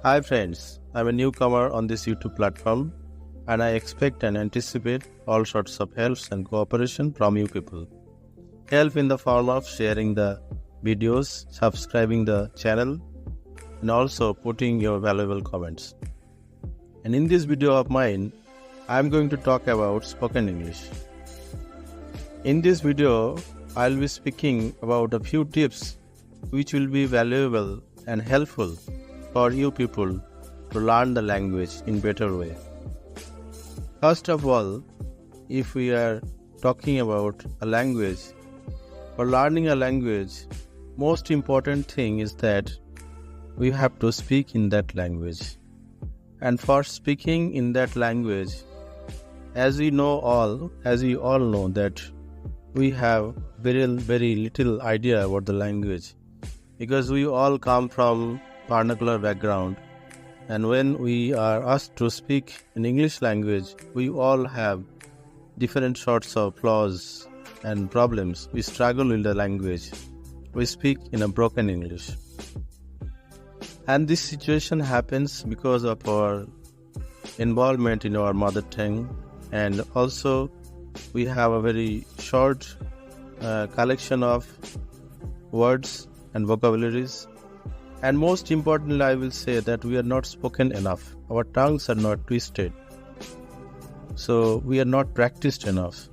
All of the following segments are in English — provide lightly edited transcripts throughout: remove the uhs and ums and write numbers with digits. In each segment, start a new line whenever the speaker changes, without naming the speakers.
Hi friends, I'm a newcomer on this YouTube platform and I expect and anticipate all sorts of helps and cooperation from you people. Help in the form of sharing the videos, subscribing the channel and also putting your valuable comments. And in this video of mine, I'm going to talk about spoken English. In this video, I'll be speaking about a few tips which will be valuable and helpful for you people to learn the language in better way. First of all, if we are talking about a language, for learning a language, most important thing is that we have to speak in that language. And for speaking in that language, as we all know that we have very little idea about the language, because we all come from vernacular background, and when we are asked to speak in English language, we all have different sorts of flaws and problems. We struggle with the language. We speak in a broken English. And this situation happens because of our involvement in our mother tongue, and also we have a very short collection of words and vocabularies. And most importantly, I will say that we are not spoken enough. Our tongues are not twisted. So we are not practiced enough.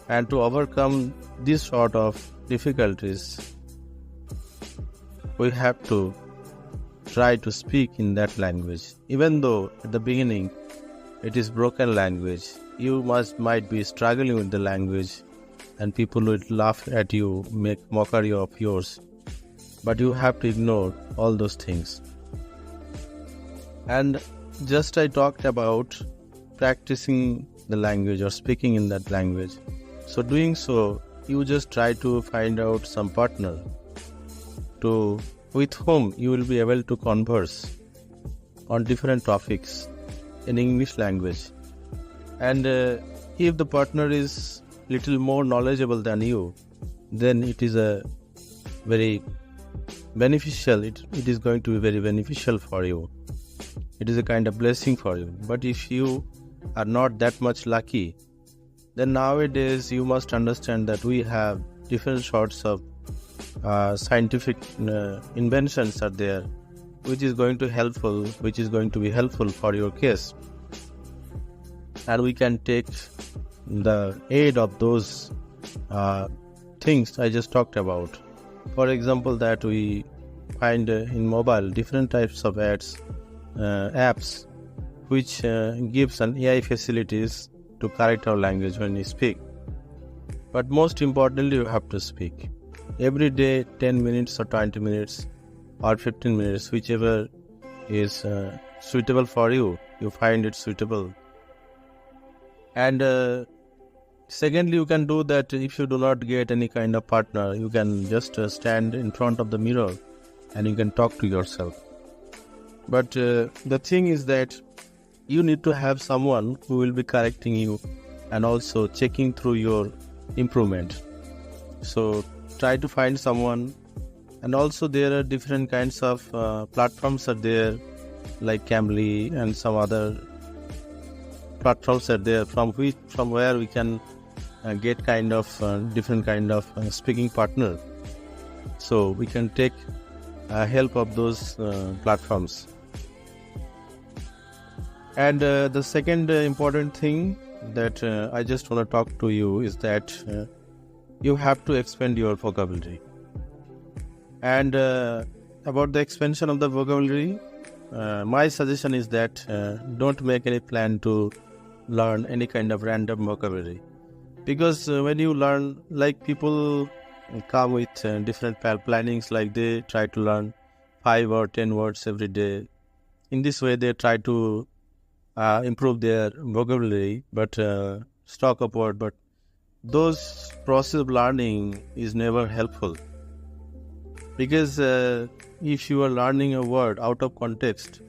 And to overcome this sort of difficulties, we have to try to speak in that language. Even though at the beginning it is broken language, you might be struggling with the language and people will laugh at you, make mockery of yours. But you have to ignore all those things. And just I talked about practicing the language or speaking in that language. So doing so, you just try to find out some partner with whom you will be able to converse on different topics in English language. And if the partner is little more knowledgeable than you, then it is a very beneficial. It is going to be very beneficial for you. It is a kind of blessing for you. But if you are not that much lucky, then nowadays you must understand that we have different sorts of scientific inventions are there, which is going to be helpful for your case. And we can take the aid of those things I just talked about. For example, that we find in mobile different types of apps which gives an AI facilities to correct our language when we speak. But most importantly, you have to speak. Every day, 10 minutes or 20 minutes or 15 minutes, whichever is suitable for you, you find it suitable. And secondly, you can do that if you do not get any kind of partner. You can just stand in front of the mirror and you can talk to yourself. But the thing is that you need to have someone who will be correcting you and also checking through your improvement. So try to find someone. And also there are different kinds of platforms are there, like Cambly and some other platforms are there from where we can get kind of different kind of speaking partner. So we can take help of those platforms. And the second important thing that I just want to talk to you is that you have to expand your vocabulary. And about the expansion of the vocabulary, my suggestion is that don't make any plan to learn any kind of random vocabulary. Because when you learn, like people come with different plannings, like they try to learn 5 or 10 words every day. In this way, they try to improve their vocabulary, but stock upward. But those process of learning is never helpful. Because if you are learning a word out of context,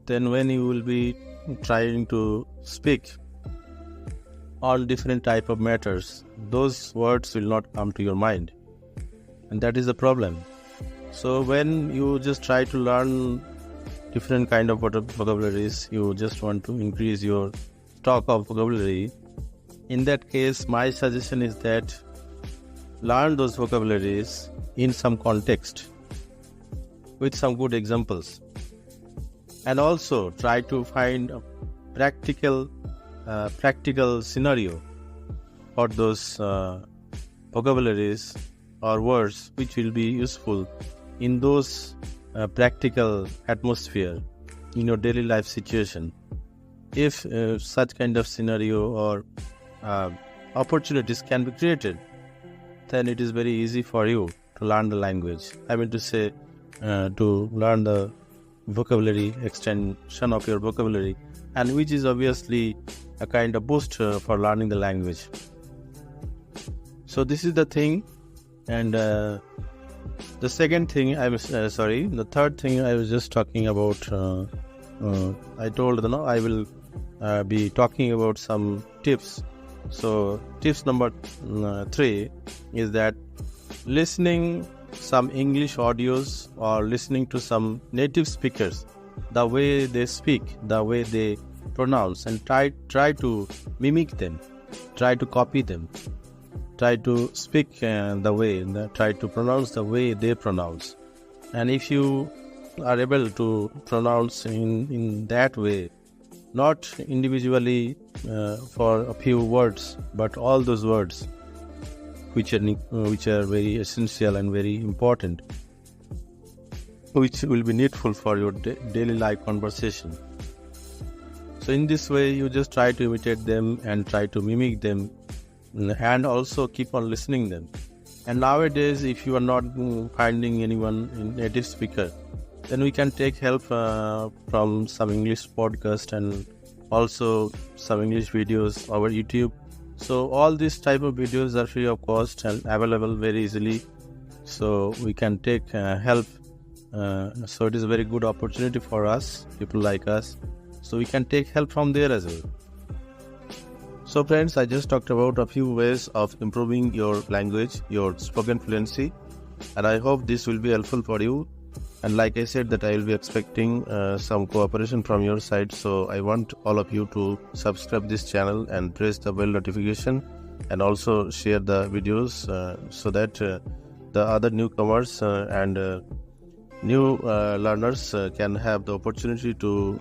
then when you will be trying to speak on different type of matters, those words will not come to your mind, and that is the problem. So when you just try to learn different kind of vocabularies, you just want to increase your stock of vocabulary. In that case, my suggestion is that learn those vocabularies in some context with some good examples, and also try to find a practical scenario for those vocabularies or words which will be useful in those practical atmosphere in your daily life situation. If such kind of scenario or opportunities can be created, then it is very easy for you to learn the language. I mean to say, to learn the vocabulary, extension of your vocabulary, and which is obviously a kind of boost for learning the language. So this is the thing. And the third thing I was just talking about, I told I will be talking about some tips. So tips number 3 is that listening some English audios or listening to some native speakers, the way they speak, the way they pronounce, and try to mimic them, try to copy them, try to speak try to pronounce the way they pronounce. And if you are able to pronounce in that way, not individually for a few words, but all those words which are very essential and very important, which will be needful for your daily life conversation. So in this way, you just try to imitate them and try to mimic them, and also keep on listening them. And nowadays, if you are not finding anyone native speaker, then we can take help from some English podcast and also some English videos over YouTube. So all these type of videos are free of cost and available very easily. So we can take help. So it is a very good opportunity for us, people like us. So we can take help from there as well. So friends, I just talked about a few ways of improving your language, your spoken fluency, and I hope this will be helpful for you. And like I said, that I will be expecting some cooperation from your side. So I want all of you to subscribe this channel and press the bell notification, and also share the videos so that the other newcomers and new learners can have the opportunity to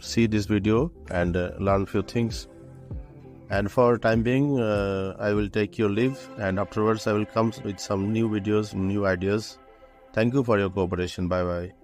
see this video and learn few things. And for time being, I will take your leave, and afterwards I will come with some new videos, new ideas. Thank you for your cooperation. Bye bye.